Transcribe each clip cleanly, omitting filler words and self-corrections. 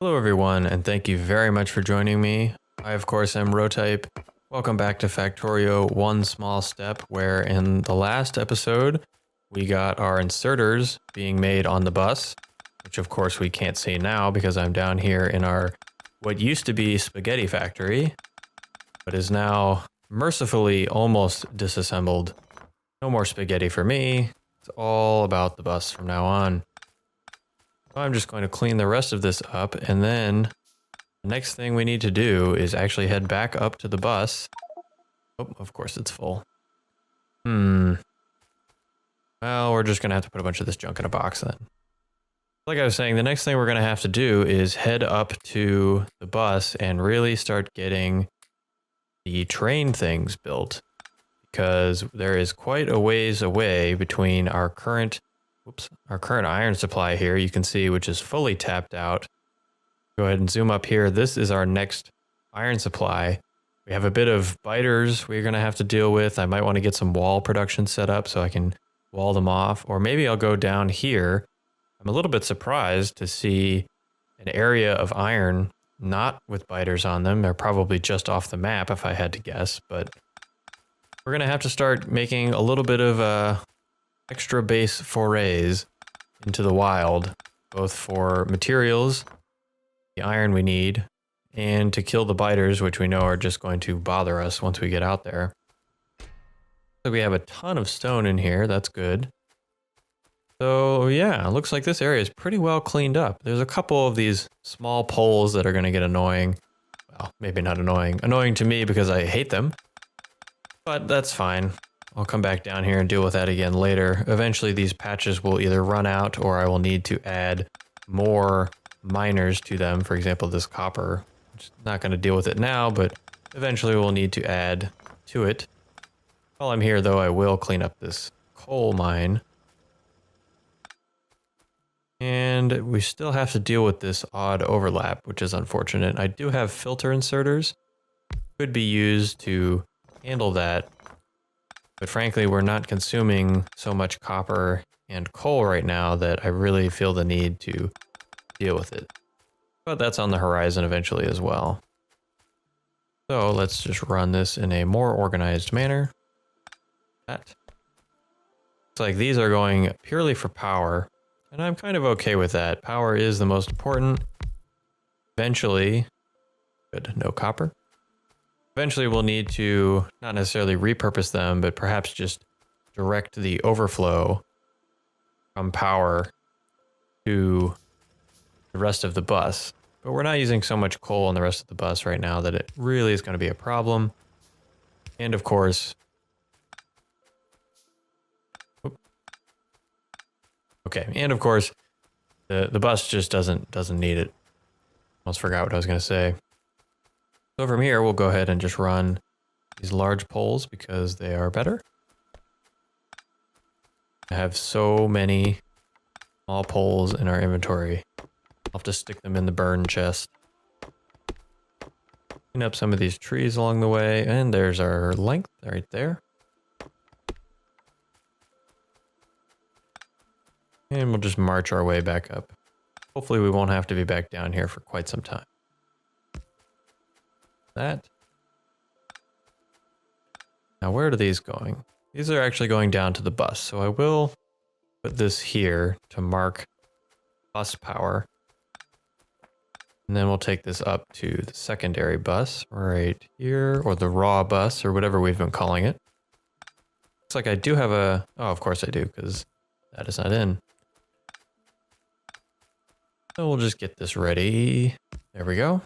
Hello everyone, and thank you very much for joining me. I of course am Rotype. Welcome back to Factorio One Small Step, where in the last episode we got our inserters being made on the bus, which of course we can't see now because I'm down here in our what used to be spaghetti factory, but is now mercifully almost disassembled. No more spaghetti for me. It's all about the bus from now on. I'm just going to clean the rest of this up, and then the next thing we need to do is actually head back up to the bus. Oh, of course it's full. Well, we're just gonna have to put a bunch of this junk in a box then. Like I was saying, the next thing we're gonna have to do is head up to the bus and really start getting the train things built, because there is quite a ways away between our current iron supply here, you can see, which is fully tapped out. Go ahead and zoom up here. This is our next iron supply. We have a bit of biters we're going to have to deal with. I might want to get some wall production set up so I can wall them off. Or maybe I'll go down here. I'm a little bit surprised to see an area of iron not with biters on them. They're probably just off the map if I had to guess. But we're going to have to start making a little bit of extra base forays into the wild, both for materials, the iron we need, and to kill the biters, which we know are just going to bother us once we get out there. So we have a ton of stone in here, that's good. So yeah, it looks like this area is pretty well cleaned up. There's a couple of these small poles that are going to get annoying. Well, maybe not annoying. Annoying to me because I hate them, but that's fine. I'll come back down here and deal with that again later. Eventually these patches will either run out or I will need to add more miners to them. For example, this copper. I'm just not going to deal with it now, but eventually we'll need to add to it. While I'm here though, I will clean up this coal mine. And we still have to deal with this odd overlap, which is unfortunate. I do have filter inserters. Could be used to handle that. But frankly, we're not consuming so much copper and coal right now that I really feel the need to deal with it. But that's on the horizon eventually as well. So let's just run this in a more organized manner. Looks like these are going purely for power, and I'm kind of okay with that. Power is the most important. Eventually, good, no copper. Eventually we'll need to not necessarily repurpose them, but perhaps just direct the overflow from power to the rest of the bus. But we're not using so much coal on the rest of the bus right now that it really is going to be a problem. And of course, the bus just doesn't need it. Almost forgot what I was going to say. So from here, we'll go ahead and just run these large poles because they are better. I have so many small poles in our inventory. I'll have to stick them in the burn chest. Clean up some of these trees along the way, and there's our length right there. And we'll just march our way back up. Hopefully we won't have to be back down here for quite some time. That. Now where are these going? These are actually going down to the bus, so I will put this here to mark bus power. And then we'll take this up to the secondary bus right here, or the raw bus, or whatever we've been calling it. Looks like I do have a... Oh, of course I do, because that is not in. So we'll just get this ready. There we go.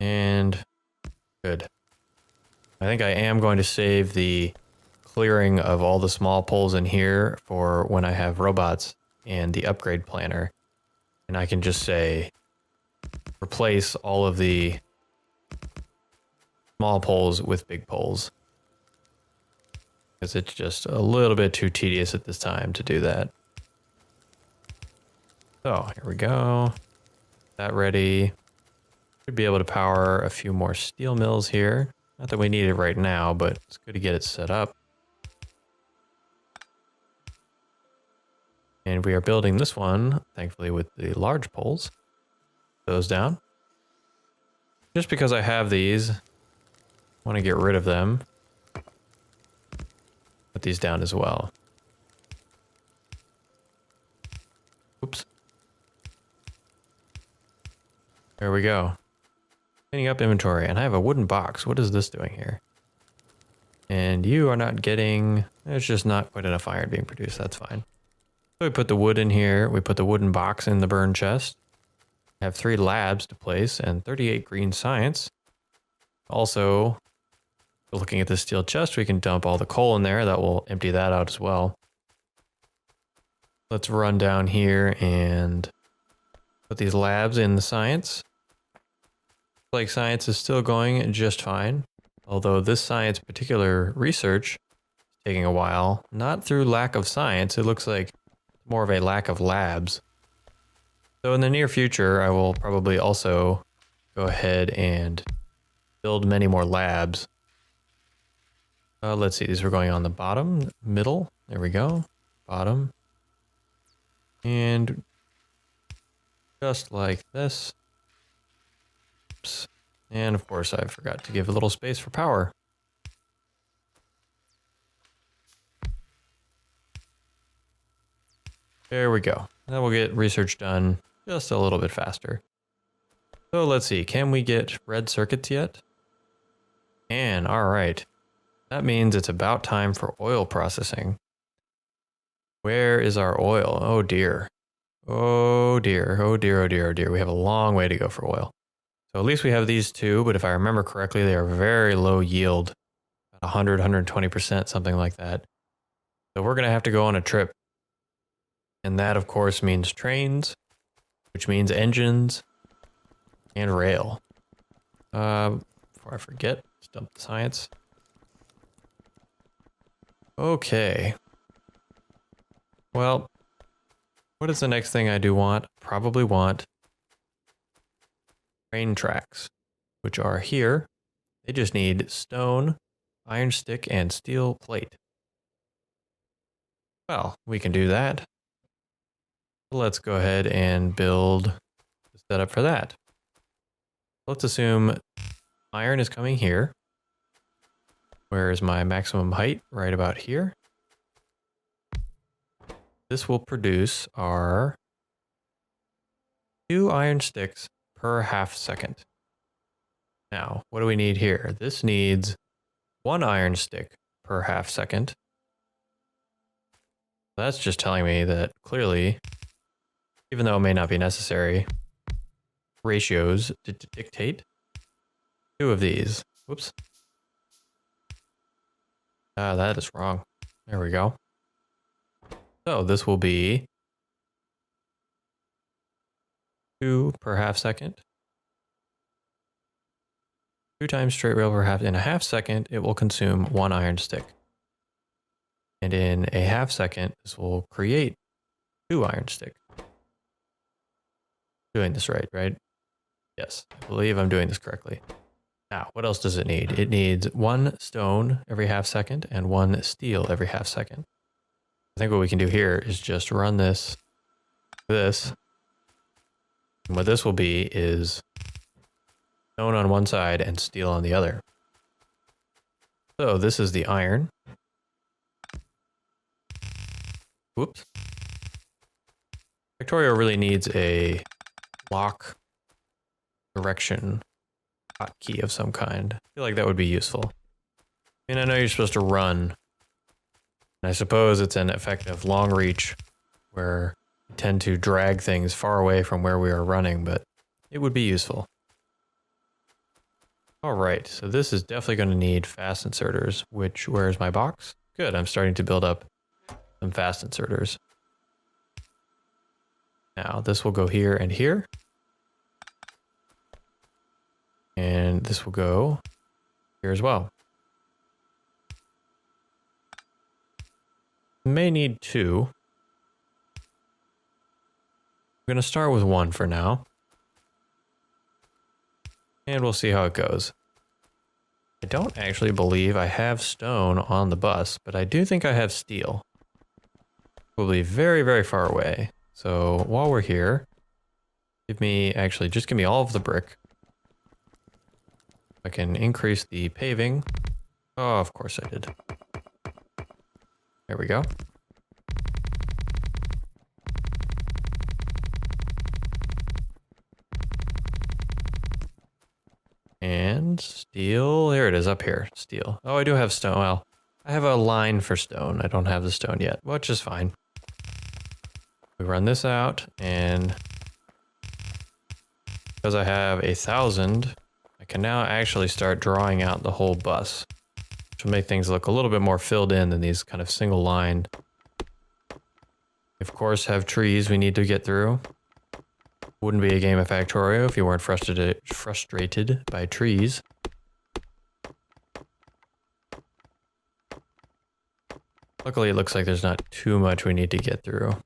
And good. I think I am going to save the clearing of all the small poles in here for when I have robots and the upgrade planner. And I can just say, replace all of the small poles with big poles. Because it's just a little bit too tedious at this time to do that. So here we go. That ready. Should be able to power a few more steel mills here. Not that we need it right now, but it's good to get it set up. And we are building this one, thankfully, with the large poles. Those down. Just because I have these, I want to get rid of them. Put these down as well. Oops. There we go. Cleaning up inventory, and I have a wooden box. What is this doing here? And you are not getting... There's just not quite enough iron being produced. That's fine. So we put the wood in here. We put the wooden box in the burn chest. I have 3 labs to place and 38 green science. Also, looking at the steel chest, we can dump all the coal in there. That will empty that out as well. Let's run down here and put these labs in the science. Like science is still going just fine. Although this science particular research is taking a while. Not through lack of science. It looks like more of a lack of labs. So in the near future, I will probably also go ahead and build many more labs. Let's see, these are going on the bottom, middle. There we go. Bottom. And just like this. Oops. And of course, I forgot to give a little space for power. There we go. That will get research done just a little bit faster. So let's see, can we get red circuits yet? And all right. That means it's about time for oil processing. Where is our oil? Oh dear. Oh dear, oh dear, oh dear, oh dear. We have a long way to go for oil. So at least we have these 2, but if I remember correctly, they are very low yield. 100, 120%, something like that. So we're going to have to go on a trip. And that, of course, means trains, which means engines, and rail. Before I forget, let's dump the science. Okay. Well, what is the next thing I do want? Probably want train tracks, which are here. They just need stone, iron stick, and steel plate. Well, we can do that. Let's go ahead and build the setup for that. Let's assume iron is coming here. Where is my maximum height? Right about here. This will produce our 2 iron sticks per half second. Now, what do we need here? This needs 1 iron stick per half second. That's just telling me that clearly, even though it may not be necessary, ratios dictate 2 of these. Whoops. That is wrong. There we go. So this will be 2 per half second. 2 times straight rail per half. In a half second, it will consume 1 iron stick. And in a half second, this will create 2 iron stick. Doing this right? Yes, I believe I'm doing this correctly. Now, what else does it need? It needs 1 stone every half second and 1 steel every half second. I think what we can do here is just run this. And what this will be is stone on one side and steel on the other. So this is the iron. Whoops. Factorio really needs a lock direction hotkey of some kind. I feel like that would be useful. I mean, I know you're supposed to run. And I suppose it's an effective long reach where we tend to drag things far away from where we are running, but it would be useful. All right, so this is definitely going to need fast inserters, where's my box? Good, I'm starting to build up some fast inserters. Now this will go here and here. And this will go here as well. May need 2. I'm going to start with 1 for now. And we'll see how it goes. I don't actually believe I have stone on the bus, but I do think I have steel. will be very, very far away. So while we're here, just give me all of the brick. I can increase the paving. Oh, of course I did. There we go. And steel, there it is up here, steel. Oh, I do have stone. Well, I have a line for stone. I don't have the stone yet, which is fine. We run this out, and because I have 1,000, I can now actually start drawing out the whole bus, which will make things look a little bit more filled in than these kind of single lined. We of course have trees we need to get through. Wouldn't be a game of Factorio if you weren't frustrated by trees. Luckily, it looks like there's not too much we need to get through.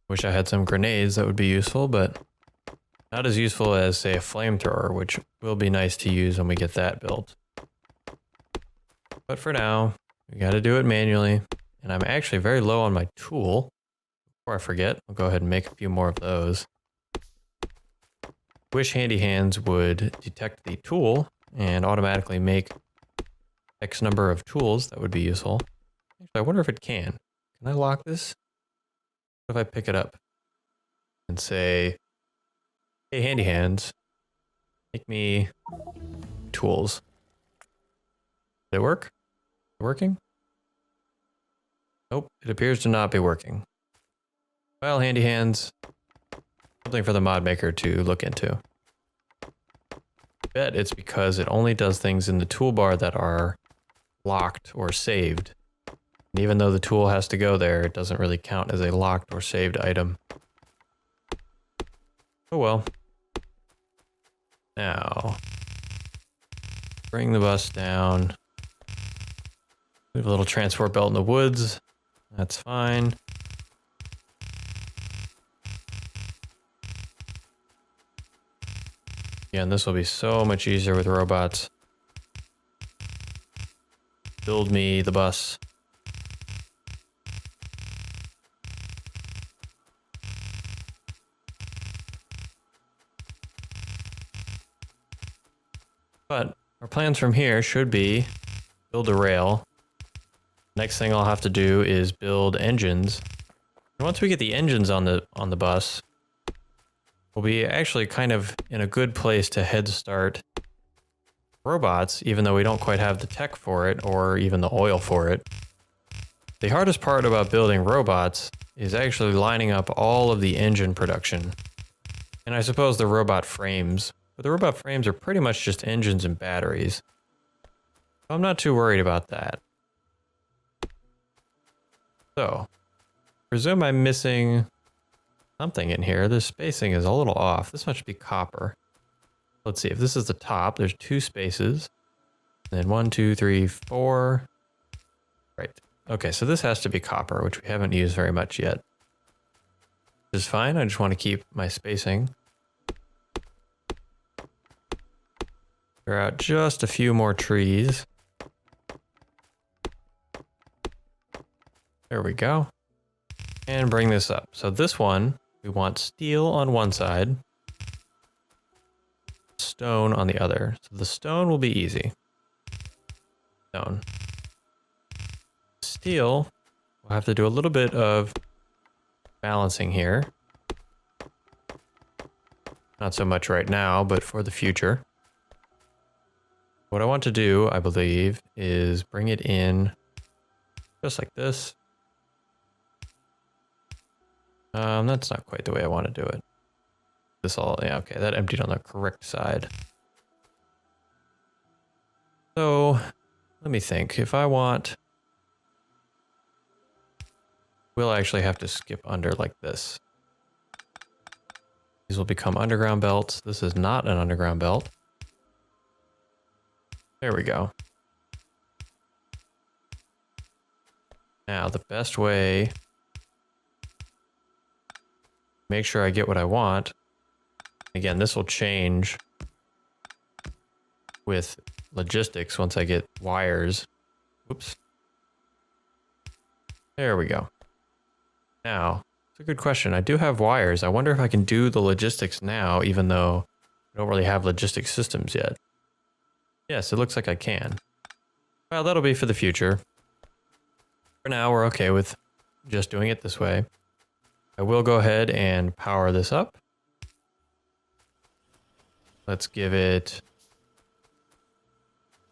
Wish I had some grenades that would be useful, but not as useful as, say, a flamethrower, which will be nice to use when we get that built. But for now, we gotta do it manually. And I'm actually very low on my tool. Before I forget, I'll go ahead and make a few more of those. Wish Handy Hands would detect the tool and automatically make X number of tools. That would be useful. Actually, I wonder if it can. Can I lock this? What if I pick it up and say, hey, Handy Hands, make me tools. Did it work? Is it working? Nope, it appears to not be working. Well, Handy Hands, something for the mod maker to look into. I bet it's because it only does things in the toolbar that are locked or saved. And even though the tool has to go there, it doesn't really count as a locked or saved item. Oh well. Now, bring the bus down. We have a little transport belt in the woods. That's fine. Yeah, and this will be so much easier with robots. Build me the bus. But our plans from here should be build a rail. Next thing I'll have to do is build engines. And once we get the engines on the bus, we'll be actually kind of in a good place to head start robots, even though we don't quite have the tech for it or even the oil for it. The hardest part about building robots is actually lining up all of the engine production. And I suppose the robot frames, but the robot frames are pretty much just engines and batteries. So I'm not too worried about that. So, presume I'm missing something in here. The spacing is a little off. This must be copper. Let's see, if this is the top, there's 2 spaces. And then 1, 2, 3, 4. Right. Okay, so this has to be copper, which we haven't used very much yet. Which is fine, I just want to keep my spacing. Clear out just a few more trees. There we go. And bring this up. So this one, we want steel on one side, stone on the other. So the stone will be easy. Stone. Steel, we'll have to do a little bit of balancing here. Not so much right now, but for the future. What I want to do, I believe, is bring it in just like this. That's not quite the way I want to do it. This all, yeah, okay, that emptied on the correct side. So, let me think. If I want, we'll actually have to skip under like this. These will become underground belts. This is not an underground belt. There we go. Now, the best way, make sure I get what I want. Again, this will change with logistics once I get wires. Whoops. There we go. Now, it's a good question. I do have wires. I wonder if I can do the logistics now, even though I don't really have logistics systems yet. Yes, it looks like I can. Well, that'll be for the future. For now, we're okay with just doing it this way. I will go ahead and power this up. Let's give it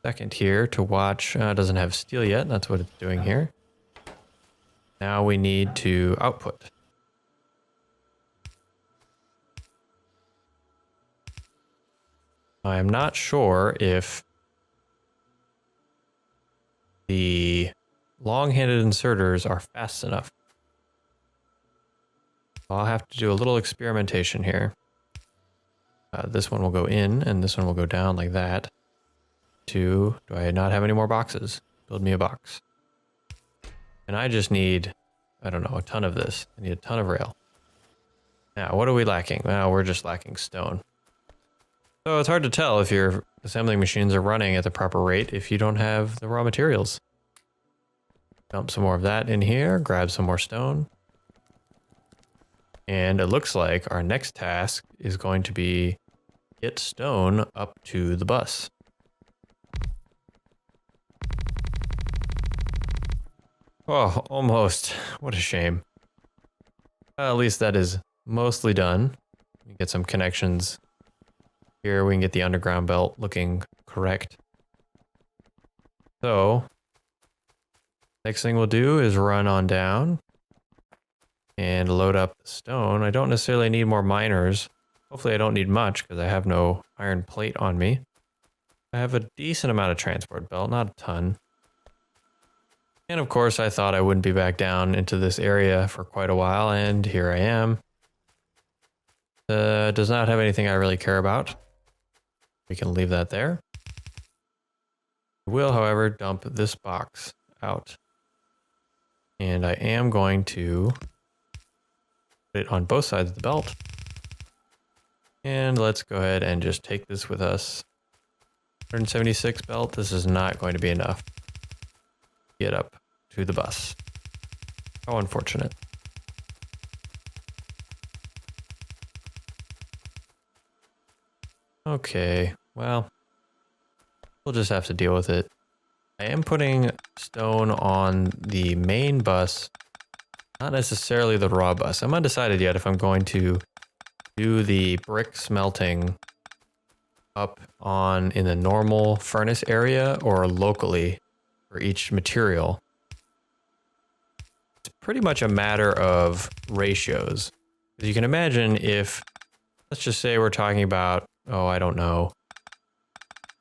a second here to watch. It doesn't have steel yet. That's what it's doing here. Now we need to output. I'm not sure if the long-handed inserters are fast enough. I'll have to do a little experimentation here. This one will go in and this one will go down like that. Do I not have any more boxes? Build me a box. And I just need, I don't know, a ton of this. I need a ton of rail. Now, what are we lacking? Well, we're just lacking stone. So it's hard to tell if your assembling machines are running at the proper rate if you don't have the raw materials. Dump some more of that in here, grab some more stone. And it looks like our next task is going to be get stone up to the bus. Oh, almost. What a shame. At least that is mostly done. We get some connections here. We can get the underground belt looking correct. So, next thing we'll do is run on down and load up the stone. I don't necessarily need more miners. Hopefully I don't need much because I have no iron plate on me. I have a decent amount of transport belt, not a ton. And of course I thought I wouldn't be back down into this area for quite a while, and here I am. Does not have anything I really care about. We can leave that there. I will, however, dump this box out. And I am going to put it on both sides of the belt. And let's go ahead and just take this with us. 176 belt, this is not going to be enough. Get up to the bus. How unfortunate. Okay, well, we'll just have to deal with it. I am putting stone on the main bus, not necessarily the raw bus. I'm undecided yet if I'm going to do the brick smelting up on in the normal furnace area or locally for each material. It's pretty much a matter of ratios. As you can imagine, if, let's just say we're talking about, oh, I don't know,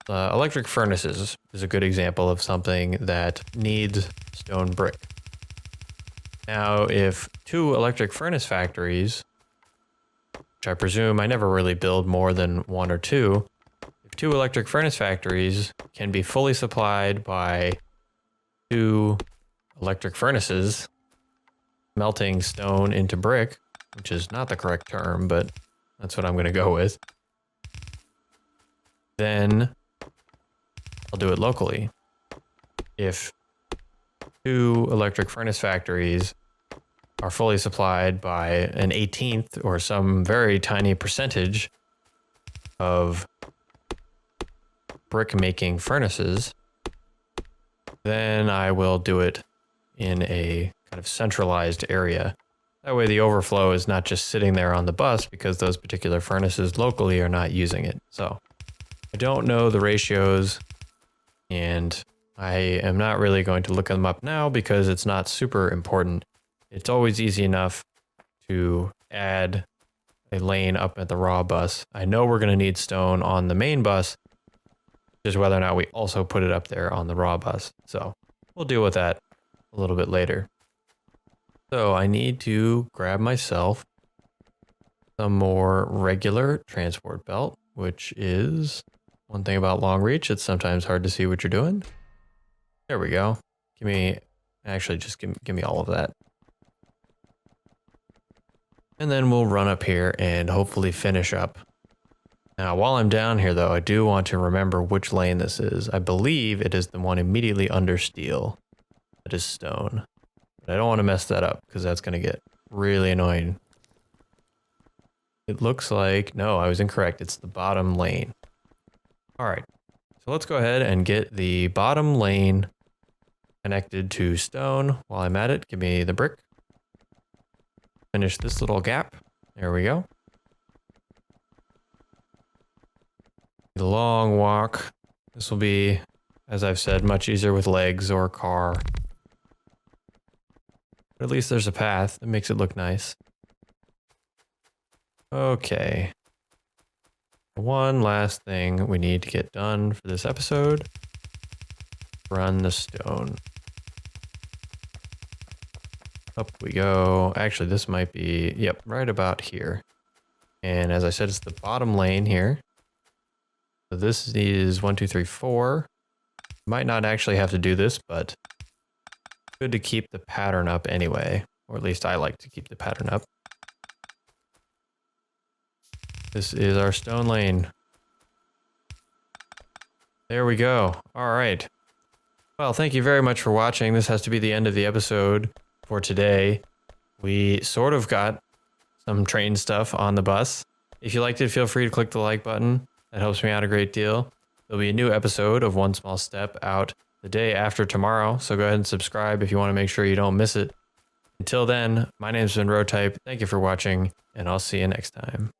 electric furnaces is a good example of something that needs stone brick. Now, if two electric furnace factories, which I presume I never really build more than one or two, if two electric furnace factories can be fully supplied by two electric furnaces melting stone into brick, which is not the correct term, but that's what I'm going to go with, then I'll do it locally. If two electric furnace factories are fully supplied by an 18th or some very tiny percentage of brick making furnaces, then I will do it in a kind of centralized area. That way the overflow is not just sitting there on the bus because those particular furnaces locally are not using it. So I don't know the ratios, and I am not really going to look them up now because it's not super important. It's always easy enough to add a lane up at the raw bus. I know we're going to need stone on the main bus, just whether or not we also put it up there on the raw bus. So we'll deal with that a little bit later. So I need to grab myself some more regular transport belt, which is one thing about long reach. It's sometimes hard to see what you're doing. There we go. Give me all of that. And then we'll run up here and hopefully finish up Now, while I'm down here, though, I do want to remember which lane this is. I believe it is the one immediately under steel. That is stone. But I don't want to mess that up because that's going to get really annoying. It looks like, no, I was incorrect. It's the bottom lane. All right, so let's go ahead and get the bottom lane connected to stone. While I'm at it, give me the brick. Finish this little gap. There we go. The long walk. This will be, as I've said, much easier with legs or a car. But at least there's a path that makes it look nice. Okay. One last thing we need to get done for this episode. Run the stone. Up we go. Actually, this might be, yep, right about here. And as I said, it's the bottom lane here. So this is 1, 2, 3, 4. Might not actually have to do this, but good to keep the pattern up anyway. Or at least I like to keep the pattern up. This is our stone lane. There we go. All right. Well, thank you very much for watching. This has to be the end of the episode for today. We sort of got some train stuff on the bus. If you liked it, feel free to click the like button. That helps me out a great deal. There'll be a new episode of One Small Step out the day after tomorrow, so go ahead and subscribe if you want to make sure you don't miss it. Until then, my name's been Rotype. Thank you for watching, and I'll see you next time.